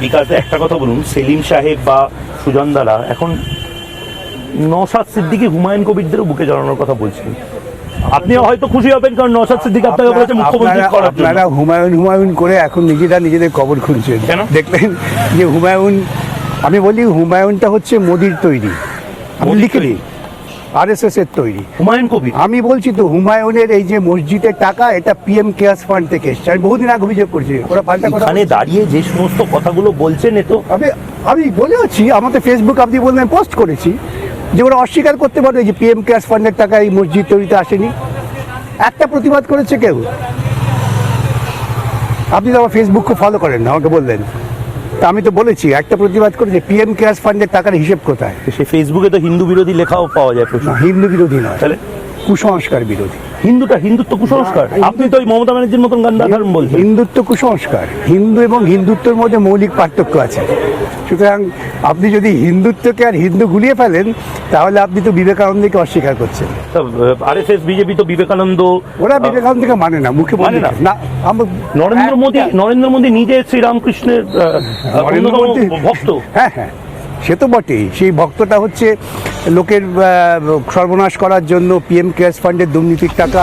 বিকাশ একটা কথা বলুন, সেলিম সাহেব বা সুজনদারা এখন নওশাদ সিদ্দিকী হুমায়ুন কবিরদেরও বুকে জড়ানোর কথা বলছেন। আপনি হয়তো খুশি হবেন, কারণ নওশাদ সিদ্দিকী আপনাকে বলেছে মুখ্যমন্ত্রী করার জন্য। আপনারা হুমায়ুন করে এখন নিজেদের কবর খুঁজছেন। কেন? দেখলেন যে হুমায়ুন, আমি বলি হুমায়ুনটা হচ্ছে মোদির তৈরি, আমি লিখিনি, RSS এর তৈরি হুমায়ুন কবির। আমি বলছি তো, হুমায়ুনের এই যে মসজিদের টাকা, এটা PM কেয়ার্স ফান্ড থেকে এসছে। আমি বহুদিন আগে অভিযোগ করছি, ওরা পাল্টা কথা। এখানে দাঁড়িয়ে যে সমস্ত কথাগুলো বলছেন, এ তো আমি বলেওছি, আমাদের ফেসবুক আপনি বললেন, পোস্ট করেছি যে ওরা অস্বীকার করতে পারবে যে PM কেয়ার্স ফান্ডের টাকা এই মসজিদ তৈরিতে আসেনি। একটা প্রতিবাদ করেছে কেউ? আপনি তো আমার ফেসবুক খুব ফলো করেন না, আমাকে বললেন। তা আমি তো বলেছি, একটা প্রতিবাদ করেছে, PM কেয়ার্স ফান্ডের টাকার হিসেব কোথায়? সে ফেসবুকে তো হিন্দু বিরোধী লেখাও পাওয়া যায় প্রচুর। না, হিন্দু বিরোধী নয়, তাহলে কুসংস্কার বিরোধী। হিন্দুত্ব কুসংস্কার? আপনি তো ওই মমতা ব্যানার্জির মতন গান ধারণ বলছেন। হিন্দুত্ব কুসংস্কার, হিন্দু এবং হিন্দুত্বের মধ্যে মৌলিক পার্থক্য আছে। সুতরাং আপনি যদি হিন্দুত্বকে আর হিন্দু গুলিয়ে ফেলেন, তাহলে আপনি তো বিবেকানন্দকে অস্বীকার করছেন। RSS বিজেপি তো বিবেকানন্দ, ওরা বিবেকানন্দকে মানে না, মুখে মানে বলে না। না। নরেন্দ্র মোদী নিজে শ্রীরামকৃষ্ণের ভক্ত। হ্যাঁ, সে তো বটেই। সেই ভক্তটা হচ্ছে লোকের সর্বনাশ করার জন্য PM কেয়ার্স ফান্ডের দুর্নীতির টাকা